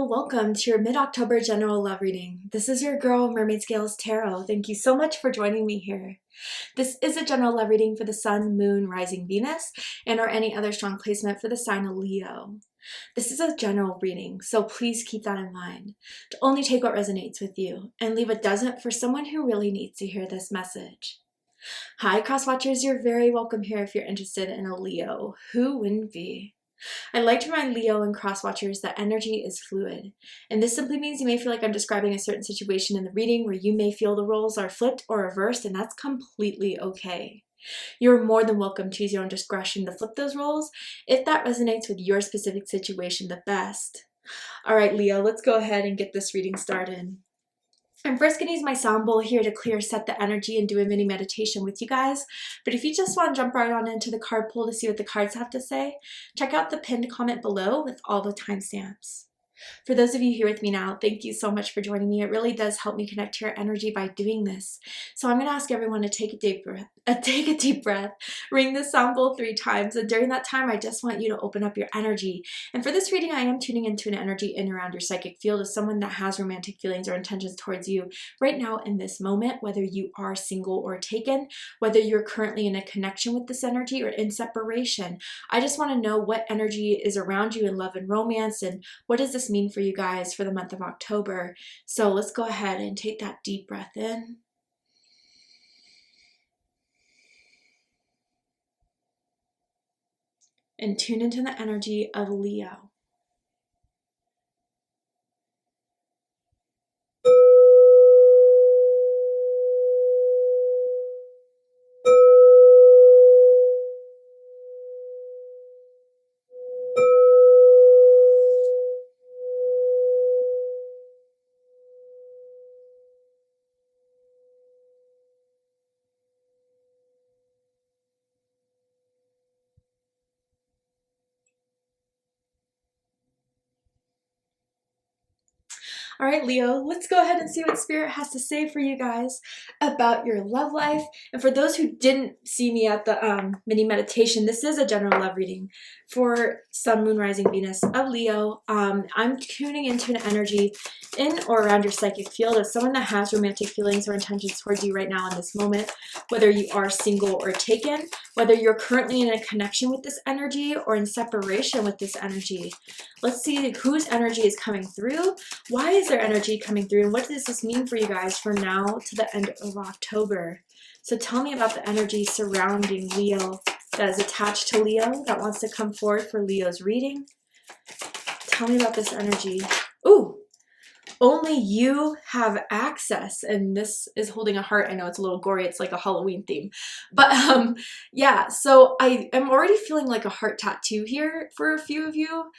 Leo, welcome to your mid-October general love reading. This is your girl, Mermaid Scales Tarot. Thank you so much for joining me here. This is a general love reading for the Sun, Moon, Rising Venus, and or any other strong placement for the sign of Leo. This is a general reading, so please keep that in mind. To only take what resonates with you and leave what doesn't for someone who really needs to hear this message. Hi, cross watchers, you're very welcome here if you're interested in a Leo. Who wouldn't be? I'd like to remind Leo and cross watchers that energy is fluid, and this simply means you may feel like I'm describing a certain situation in the reading where you may feel the roles are flipped or reversed, and that's completely okay. You're more than welcome to use your own discretion to flip those roles if that resonates with your specific situation the best. All right, Leo, let's go ahead and get this reading started. I'm first going to use my sound bowl here to clear set the energy and do a mini meditation with you guys. But if you just want to jump right on into the card pool to see what the cards have to say, check out the pinned comment below with all the timestamps. For those of you here with me now, thank you so much for joining me. It really does help me connect to your energy by doing this. So I'm going to ask everyone to take a deep breath, ring the sound bowl 3 times, and during that time, I just want you to open up your energy. And for this reading, I am tuning into an energy in and around your psychic field of someone that has romantic feelings or intentions towards you right now in this moment, whether you are single or taken, whether you're currently in a connection with this energy or in separation. I just want to know what energy is around you in love and romance, and what does this mean for you guys for the month of October. So let's go ahead and take that deep breath in. And tune into the energy of Leo. All right, Leo, let's go ahead and see what Spirit has to say for you guys about your love life. And for those who didn't see me at the mini meditation, this is a general love reading for Sun, Moon, Rising, Venus of Leo. I'm tuning into an energy in or around your psychic field of someone that has romantic feelings or intentions towards you right now in this moment, whether you are single or taken, whether you're currently in a connection with this energy or in separation with this energy. Let's see whose energy is coming through. Why is their energy coming through? And what does this mean for you guys from now to the end of October? So tell me about the energy surrounding Leo that is attached to Leo that wants to come forward for Leo's reading. Tell me about this energy. Ooh, only you have access. And this is holding a heart. I know it's a little gory. It's like a Halloween theme. But yeah, so I am already feeling like a heart tattoo here for a few of you.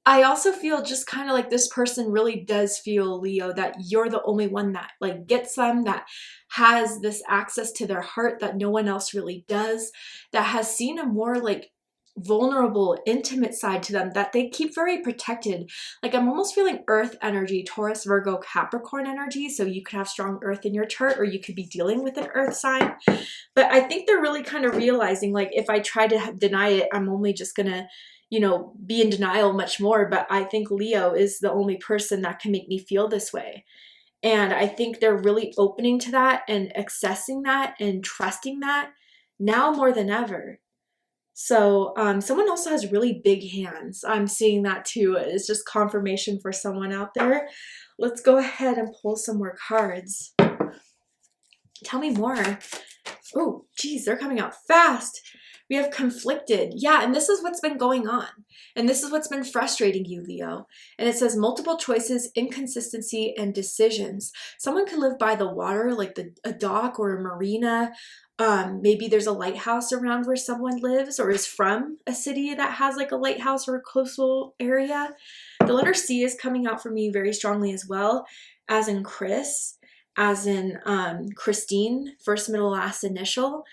I also feel just kind of like this person really does feel, Leo, that you're the only one that like gets them, that has this access to their heart that no one else really does, that has seen a more like vulnerable, intimate side to them that they keep very protected. Like I'm almost feeling earth energy, Taurus, Virgo, Capricorn energy. So you could have strong earth in your chart, or you could be dealing with an earth sign. But I think they're really kind of realizing like if I try to deny it, I'm only just gonna be in denial much more. But I think Leo is the only person that can make me feel this way. And I think they're really opening to that and accessing that and trusting that now more than ever. So someone also has really big hands. I'm seeing that too. It's just confirmation for someone out there. Let's go ahead and pull some more cards. Tell me more. Oh, geez, they're coming out fast. We have conflicted. Yeah, and this is what's been going on. And this is what's been frustrating you, Leo. And it says multiple choices, inconsistency, and decisions. Someone could live by the water, like a dock or a marina. Maybe there's a lighthouse around where someone lives or is from a city that has like a lighthouse or a coastal area. The letter C is coming out for me very strongly as well, as in Chris, as in Christine, first, middle, last initial.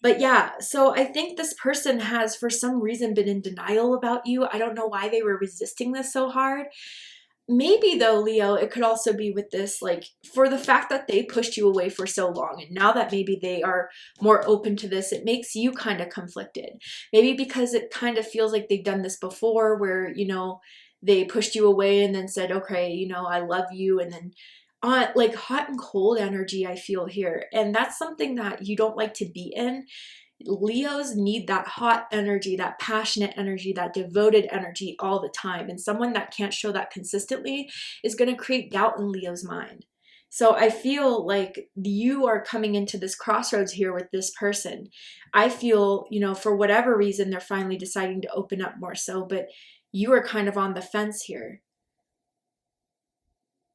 But yeah, so I think this person has for some reason been in denial about you. I don't know why they were resisting this so hard. Maybe though, Leo, it could also be with this, like for the fact that they pushed you away for so long. And now that maybe they are more open to this, it makes you kind of conflicted. Maybe because it kind of feels like they've done this before where, they pushed you away and then said, okay, you know, I love you. And then like hot and cold energy I feel here. And that's something that you don't like to be in. Leos need that hot energy, that passionate energy, that devoted energy all the time. And someone that can't show that consistently is going to create doubt in Leo's mind. So I feel like you are coming into this crossroads here with this person. I feel, you know, for whatever reason, they're finally deciding to open up more so, but you are kind of on the fence here.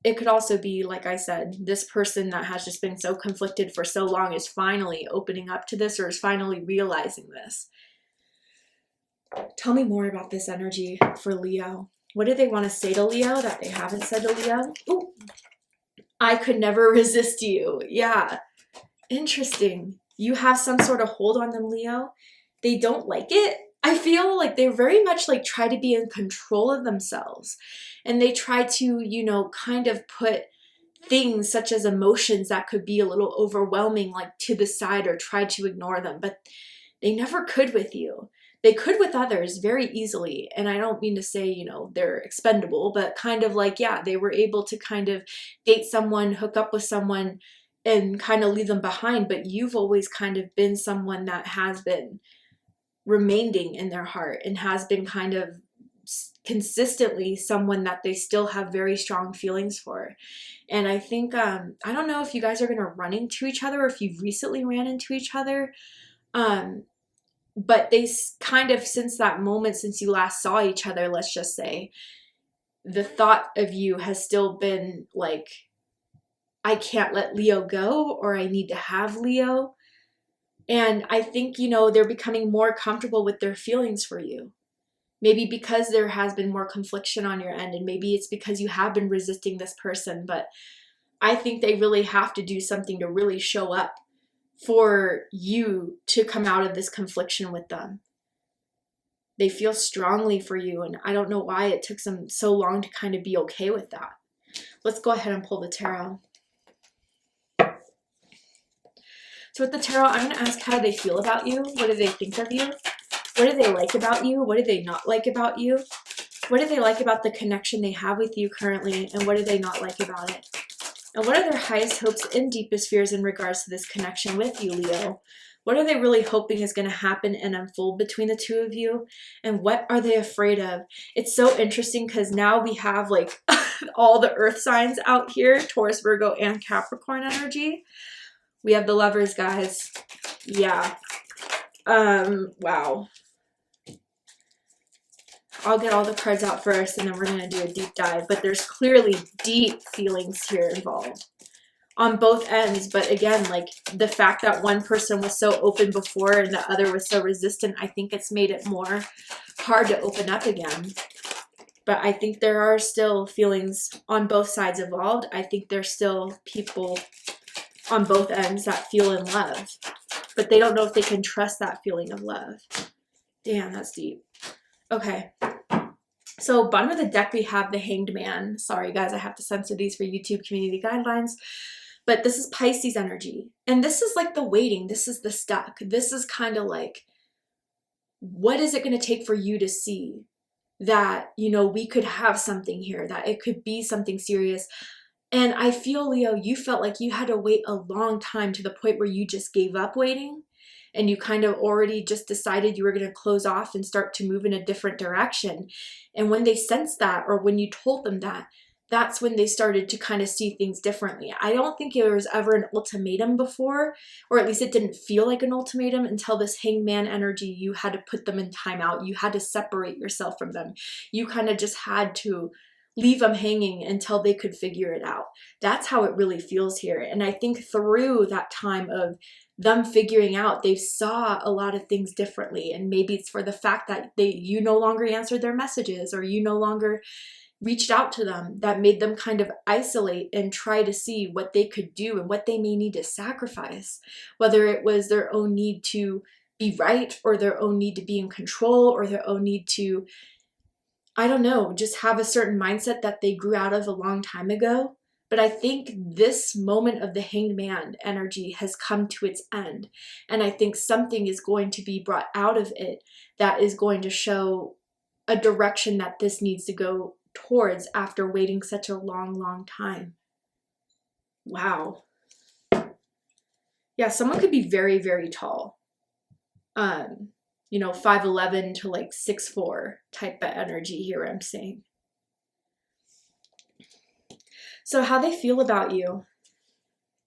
It could also be, like I said, this person that has just been so conflicted for so long is finally opening up to this, or is finally realizing this. Tell me more about this energy for Leo. What do they want to say to Leo that they haven't said to Leo? Ooh, I could never resist you. Yeah, interesting. You have some sort of hold on them, Leo. They don't like it. I feel like they very much like try to be in control of themselves, and they try to, you know, kind of put things such as emotions that could be a little overwhelming like to the side or try to ignore them, but they never could with you. They could with others very easily, and I don't mean to say, you know, they're expendable, but kind of like, yeah, they were able to kind of date someone, hook up with someone, and kind of leave them behind, but you've always kind of been someone that has been remaining in their heart and has been kind of consistently someone that they still have very strong feelings for. And I think, I don't know if you guys are going to run into each other or if you've recently ran into each other. But they kind of, since that moment, since you last saw each other, let's just say, the thought of you has still been like, I can't let Leo go, or I need to have Leo. And I think, you know, they're becoming more comfortable with their feelings for you. Maybe because there has been more confliction on your end, and maybe it's because you have been resisting this person, but I think they really have to do something to really show up for you to come out of this confliction with them. They feel strongly for you, and I don't know why it took them so long to kind of be okay with that. Let's go ahead and pull the tarot. So with the tarot, I'm going to ask, how do they feel about you? What do they think of you? What do they like about you? What do they not like about you? What do they like about the connection they have with you currently? And what do they not like about it? And what are their highest hopes and deepest fears in regards to this connection with you, Leo? What are they really hoping is going to happen and unfold between the two of you? And what are they afraid of? It's so interesting because now we have like all the earth signs out here, Taurus, Virgo, and Capricorn energy. We have the Lovers, guys. Yeah. Wow. I'll get all the cards out first, and then we're going to do a deep dive. But there's clearly deep feelings here involved on both ends. But again, like the fact that one person was so open before and the other was so resistant, I think it's made it more hard to open up again. But I think there are still feelings on both sides involved. I think there's still people on both ends that feel in love, but they don't know if they can trust that feeling of love. Damn, that's deep. Okay. So bottom of the deck, we have the Hanged Man. Sorry, guys, I have to censor these for YouTube community guidelines. But this is Pisces energy. And this is like the waiting. This is the stuck. This is kind of like, what is it going to take for you to see that, you know, we could have something here, that it could be something serious. And I feel, Leo, you felt like you had to wait a long time to the point where you just gave up waiting, and you kind of already just decided you were going to close off and start to move in a different direction. And when they sensed that, or when you told them that, that's when they started to kind of see things differently. I don't think there was ever an ultimatum before, or at least it didn't feel like an ultimatum until this Hanged Man energy. You had to put them in timeout. You had to separate yourself from them. You kind of just had to leave them hanging until they could figure it out. That's how it really feels here. And I think through that time of them figuring out, they saw a lot of things differently. And maybe it's for the fact that you no longer answered their messages, or you no longer reached out to them, that made them kind of isolate and try to see what they could do and what they may need to sacrifice, whether it was their own need to be right, or their own need to be in control, or their own need to, I don't know, just have a certain mindset that they grew out of a long time ago. But I think this moment of the Hanged Man energy has come to its end. And I think something is going to be brought out of it that is going to show a direction that this needs to go towards after waiting such a long, long time. Wow. Yeah, someone could be very, very tall. 5'11" to like 6'4" type of energy here, I'm saying. So how they feel about you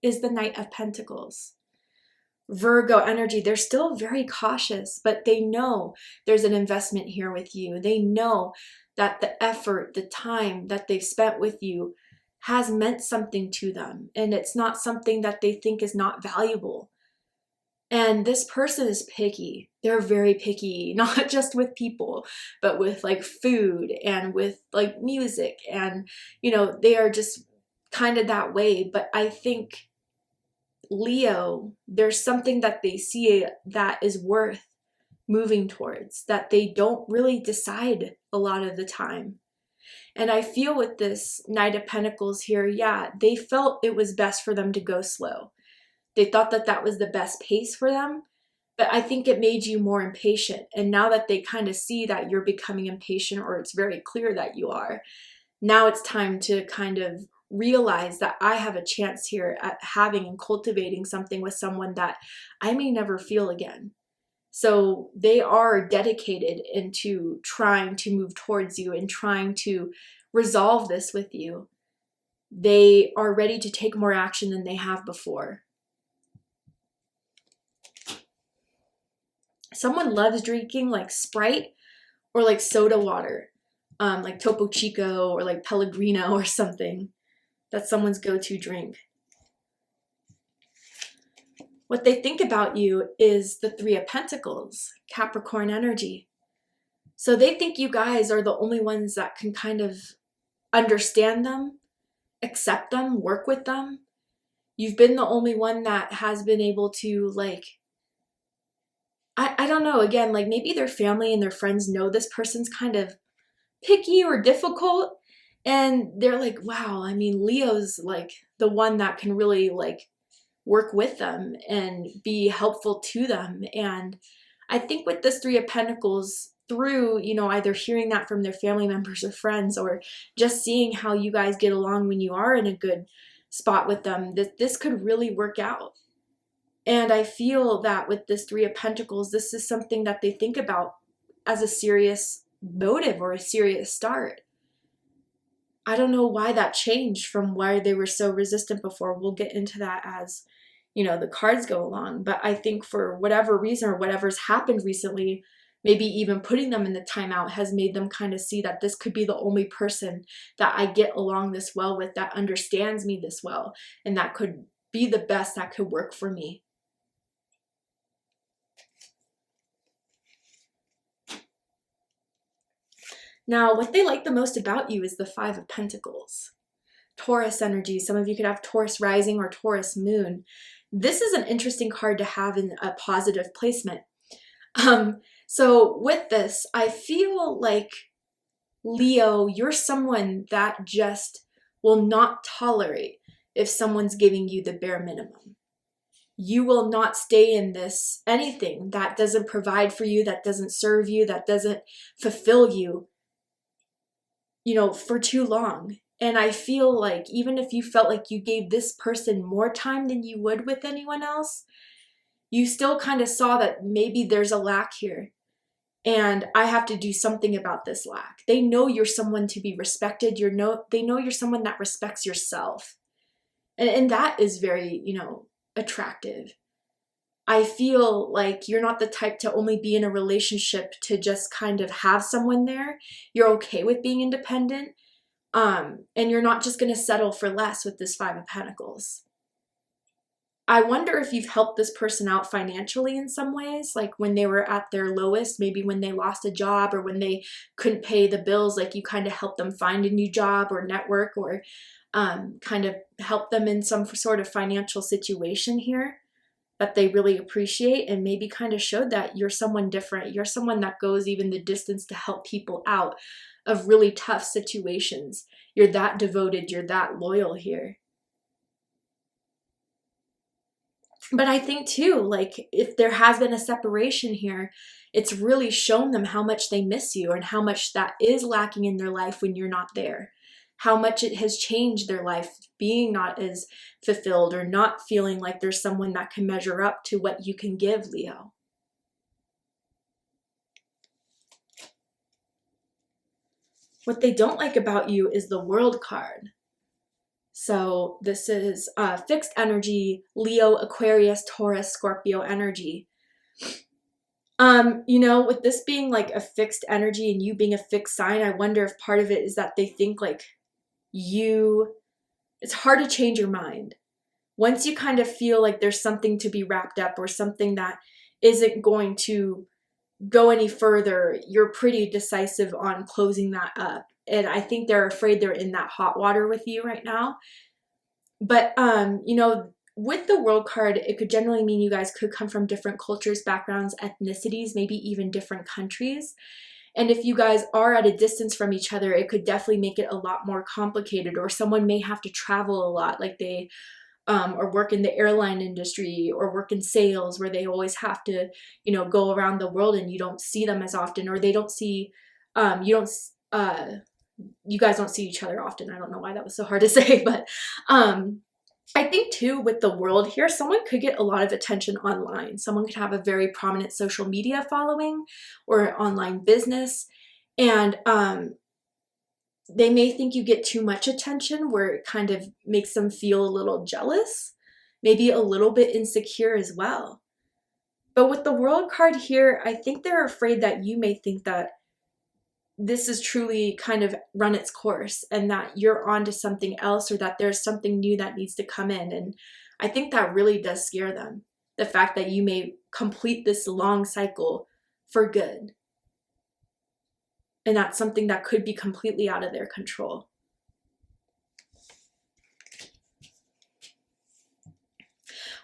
is the Knight of Pentacles. Virgo energy, they're still very cautious, but they know there's an investment here with you. They know that the effort, the time that they've spent with you has meant something to them. And it's not something that they think is not valuable. And this person is picky. They're very picky, not just with people, but with like food and with like music. And, they are just kind of that way. But I think Leo, there's something that they see that is worth moving towards, that they don't really decide a lot of the time. And I feel with this Knight of Pentacles here, yeah, they felt it was best for them to go slow. They thought that that was the best pace for them, but I think it made you more impatient. And now that they kind of see that you're becoming impatient, or it's very clear that you are, now it's time to kind of realize that I have a chance here at having and cultivating something with someone that I may never feel again. So they are dedicated into trying to move towards you and trying to resolve this with you. They are ready to take more action than they have before. Someone loves drinking like Sprite or like soda water, like Topo Chico or like Pellegrino or something. That's someone's go-to drink. What they think about you is the Three of Pentacles, Capricorn energy. So they think you guys are the only ones that can kind of understand them, accept them, work with them. You've been the only one that has been able to like, I don't know, again, like maybe their family and their friends know this person's kind of picky or difficult. And they're like, wow, I mean, Leo's like the one that can really like work with them and be helpful to them. And I think with this Three of Pentacles, through, either hearing that from their family members or friends, or just seeing how you guys get along when you are in a good spot with them, that this could really work out. And I feel that with this Three of Pentacles, this is something that they think about as a serious motive or a serious start. I don't know why that changed from why they were so resistant before. We'll get into that as, the cards go along. But I think for whatever reason or whatever's happened recently, maybe even putting them in the timeout has made them kind of see that this could be the only person that I get along this well with, that understands me this well, and that could be the best that could work for me. Now, what they like the most about you is the Five of Pentacles. Taurus energy. Some of you could have Taurus rising or Taurus moon. This is an interesting card to have in a positive placement. So with this, I feel like, Leo, you're someone that just will not tolerate if someone's giving you the bare minimum. You will not stay in this anything that doesn't provide for you, that doesn't serve you, that doesn't fulfill you, for too long. And I feel like even if you felt like you gave this person more time than you would with anyone else, you still kind of saw that maybe there's a lack here. And I have to do something about this lack. They know you're someone to be respected. They know you're someone that respects yourself. And that is very, attractive. I feel like you're not the type to only be in a relationship to just kind of have someone there. You're okay with being independent. And you're not just going to settle for less with this Five of Pentacles. I wonder if you've helped this person out financially in some ways, like when they were at their lowest, maybe when they lost a job or when they couldn't pay the bills, like you kind of helped them find a new job or network, or kind of help them in some sort of financial situation here that they really appreciate, and maybe kind of showed that you're someone different. You're someone that goes even the distance to help people out of really tough situations. You're that devoted, you're that loyal here. But I think too, like if there has been a separation here, it's really shown them how much they miss you and how much that is lacking in their life when you're not there. How much it has changed their life being not as fulfilled or not feeling like there's someone that can measure up to what you can give, Leo. What they don't like about you is the World card. So this is fixed energy, Leo, Aquarius, Taurus, Scorpio energy. You know, with this being like a fixed energy and you being a fixed sign, I wonder if part of it is that they think like it's hard to change your mind. Once you kind of feel like there's something to be wrapped up or something that isn't going to go any further, you're pretty decisive on closing that up. And I think they're afraid they're in that hot water with you right now. But, you know, with the World card, it could generally mean you guys could come from different cultures, backgrounds, ethnicities, maybe even different countries. And if you guys are at a distance from each other, it could definitely make it a lot more complicated, or someone may have to travel a lot, like they or work in the airline industry or work in sales where they always have to, you know, go around the world and you don't see them as often, or they don't see, you guys don't see each other often. I don't know why that was so hard to say, but I think too with the World here, someone could get a lot of attention online. Someone could have a very prominent social media following or online business, and they may think you get too much attention where it kind of makes them feel a little jealous, maybe a little bit insecure as well. But with the World card here, I think they're afraid that you may think that this is truly kind of run its course and that you're on to something else, or that there's something new that needs to come in. And I think that really does scare them. The fact that you may complete this long cycle for good. And that's something that could be completely out of their control.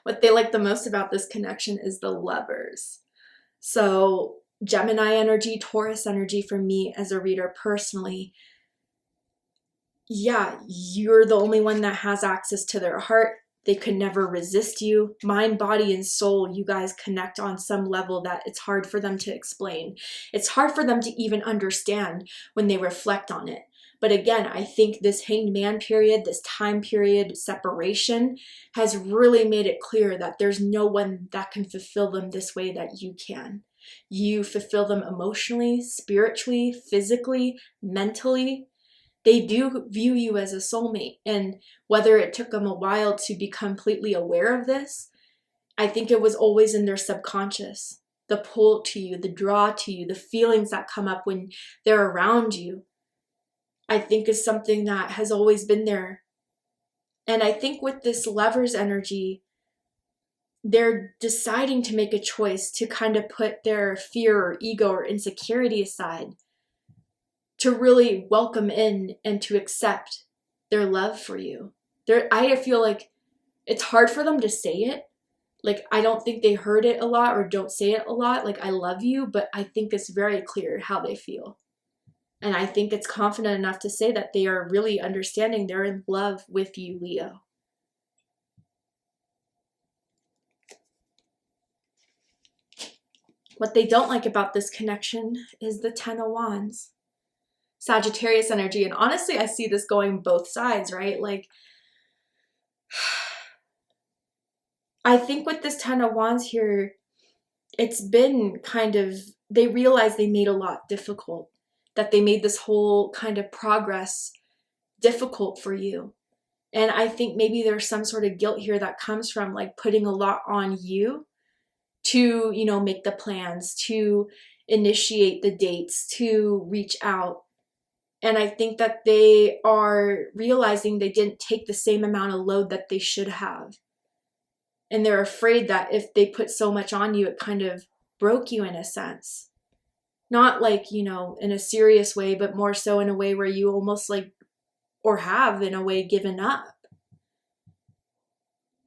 What they like the most about this connection is the Lovers. So Gemini energy, Taurus energy for me as a reader personally. Yeah, you're the only one that has access to their heart. They could never resist you. Mind, body, and soul, you guys connect on some level that it's hard for them to explain. It's hard for them to even understand when they reflect on it. But again, I think this Hanged Man period, this time period separation has really made it clear that there's no one that can fulfill them this way that you can. You fulfill them emotionally, spiritually, physically, mentally. They do view you as a soulmate. And whether it took them a while to be completely aware of this, I think it was always in their subconscious. The pull to you, the draw to you, the feelings that come up when they're around you, I think is something that has always been there. And I think with this Lover's energy, they're deciding to make a choice to kind of put their fear or ego or insecurity aside, to really welcome in and to accept their love for you. I feel like it's hard for them to say it. Like, I don't think they heard it a lot or don't say it a lot, like, I love you, but I think it's very clear how they feel. And I think it's confident enough to say that they are really understanding they're in love with you, Leo. What they don't like about this connection is the Ten of Wands. Sagittarius energy. And honestly, I see this going both sides, right? Like, I think with this Ten of Wands here, it's been kind of, they realize they made a lot difficult, that they made this whole kind of progress difficult for you. And I think maybe there's some sort of guilt here that comes from like putting a lot on you to, you know, make the plans, to initiate the dates, to reach out. And I think that they are realizing they didn't take the same amount of load that they should have. And they're afraid that if they put so much on you, it kind of broke you in a sense. Not like, you know, in a serious way, but more so in a way where you almost like, or have in a way given up.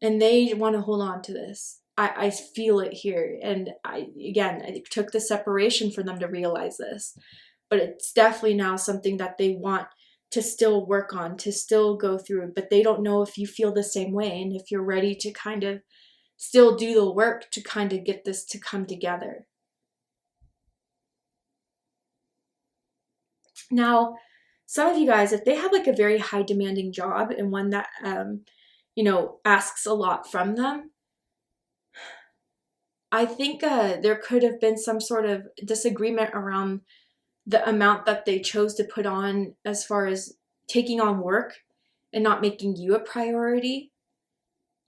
And they want to hold on to this. I feel it here. And it took the separation for them to realize this. But it's definitely now something that they want to still work on, to still go through. But they don't know if you feel the same way and if you're ready to kind of still do the work to kind of get this to come together. Now, some of you guys, if they have like a very high demanding job and one that, you know, asks a lot from them, I think there could have been some sort of disagreement around the amount that they chose to put on as far as taking on work and not making you a priority.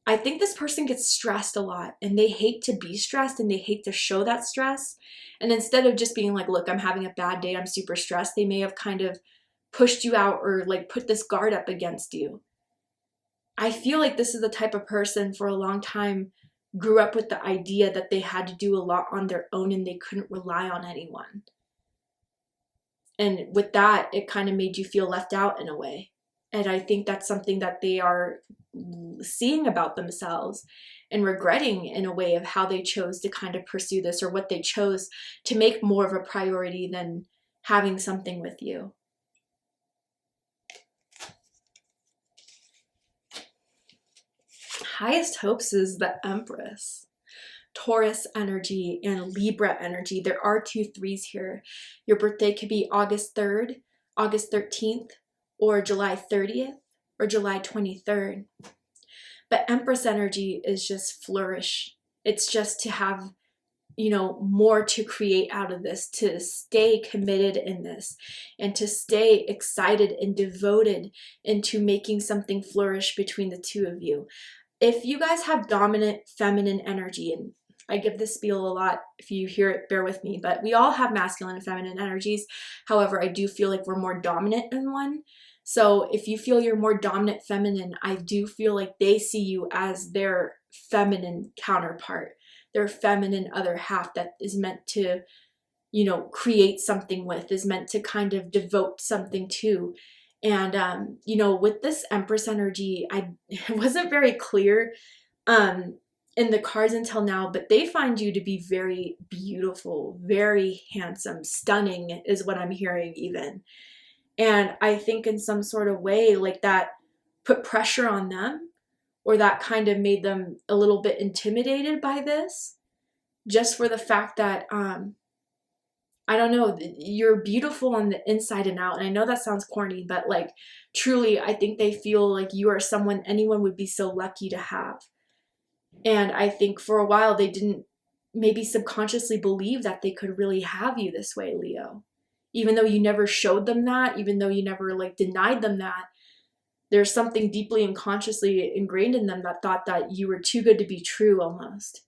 I think this person gets stressed a lot and they hate to be stressed and they hate to show that stress. And instead of just being like, look, I'm having a bad day, I'm super stressed, they may have kind of pushed you out or like put this guard up against you. I feel like this is the type of person for a long time grew up with the idea that they had to do a lot on their own and they couldn't rely on anyone. And with that, it kind of made you feel left out in a way. And I think that's something that they are seeing about themselves and regretting in a way of how they chose to kind of pursue this, or what they chose to make more of a priority than having something with you. Highest hopes is the Empress. Taurus energy and Libra energy. There are 2 3s here. Your birthday could be August 3rd, August 13th, or July 30th, or July 23rd. But Empress energy is just flourish. It's just to have, you know, more to create out of this, to stay committed in this, and to stay excited and devoted into making something flourish between the two of you. If you guys have dominant feminine energy, and I give this spiel a lot, if you hear it, bear with me, but we all have masculine and feminine energies. However, I do feel like we're more dominant in one. So if you feel you're more dominant feminine, I do feel like they see you as their feminine counterpart, their feminine other half that is meant to, you know, create something with, is meant to kind of devote something to. And, you know, with this Empress energy, it wasn't very clear in the cards until now, but they find you to be very beautiful, very handsome, stunning is what I'm hearing even. And I think in some sort of way, like that put pressure on them, or that kind of made them a little bit intimidated by this, just for the fact that, I don't know, you're beautiful on the inside and out. And I know that sounds corny, but like truly, I think they feel like you are someone anyone would be so lucky to have. And I think for a while they didn't maybe subconsciously believe that they could really have you this way, Leo. Even though you never showed them that, even though you never like denied them that, there's something deeply and consciously ingrained in them that thought that you were too good to be true almost.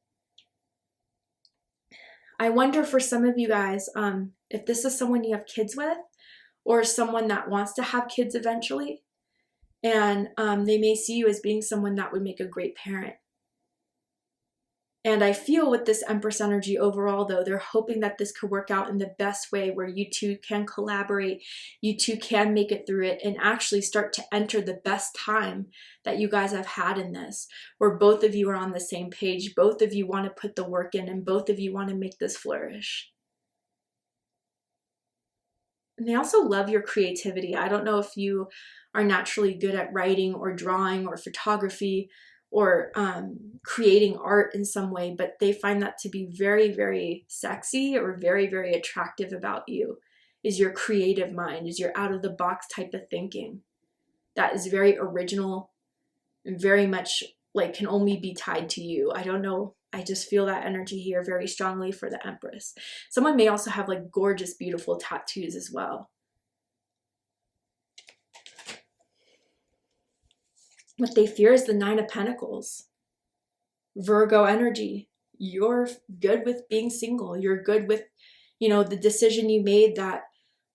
I wonder for some of you guys, if this is someone you have kids with, or someone that wants to have kids eventually, and they may see you as being someone that would make a great parent. And I feel with this Empress energy overall, though, they're hoping that this could work out in the best way, where you two can collaborate, you two can make it through it, and actually start to enter the best time that you guys have had in this, where both of you are on the same page, both of you want to put the work in, and both of you want to make this flourish. And they also love your creativity. I don't know if you are naturally good at writing or drawing or photography, or creating art in some way, but they find that to be very, very sexy or very, very attractive about you, is your creative mind, is your out of the box type of thinking. That is very original and very much like can only be tied to you. I don't know. I just feel that energy here very strongly for the Empress. Someone may also have like gorgeous, beautiful tattoos as well. What they fear is the 9 of Pentacles. Virgo energy. You're good with being single. You're good with, you know, the decision you made that,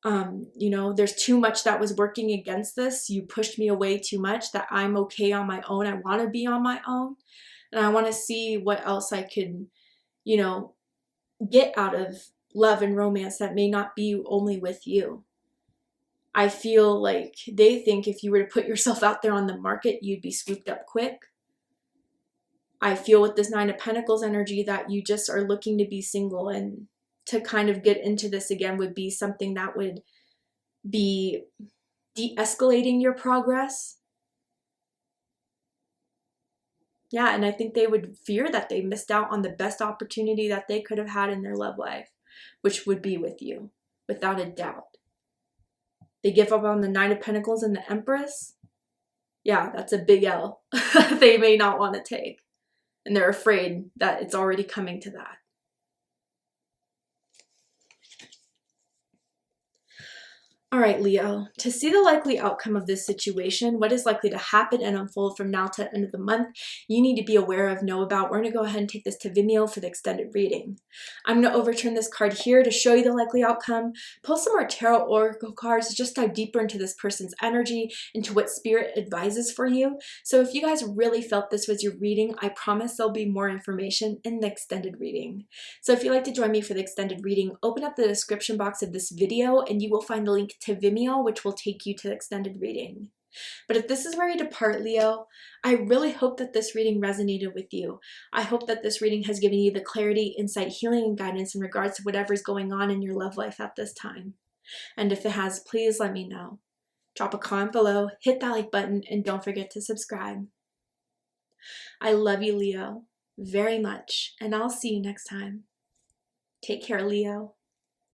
you know, there's too much that was working against this. You pushed me away too much, that I'm okay on my own. I want to be on my own. And I want to see what else I could, you know, get out of love and romance that may not be only with you. I feel like they think if you were to put yourself out there on the market, you'd be swooped up quick. I feel with this 9 of Pentacles energy that you just are looking to be single, and to kind of get into this again would be something that would be de-escalating your progress. Yeah, and I think they would fear that they missed out on the best opportunity that they could have had in their love life, which would be with you, without a doubt. They give up on the Knight of Pentacles and the Empress. Yeah, that's a big L they may not want to take. And they're afraid that it's already coming to that. All right, Leo, to see the likely outcome of this situation, what is likely to happen and unfold from now to the end of the month, you need to be aware of, know about. We're going to go ahead and take this to Vimeo for the extended reading. I'm going to overturn this card here to show you the likely outcome, pull some more tarot oracle cards to just dive deeper into this person's energy, into what spirit advises for you. So if you guys really felt this was your reading, I promise there'll be more information in the extended reading. So if you'd like to join me for the extended reading, open up the description box of this video and you will find the link to Vimeo, which will take you to the extended reading. But if this is where you depart, Leo, I really hope that this reading resonated with you. I hope that this reading has given you the clarity, insight, healing, and guidance in regards to whatever's going on in your love life at this time. And if it has, please let me know. Drop a comment below, hit that like button, and don't forget to subscribe. I love you, Leo, very much, and I'll see you next time. Take care, Leo.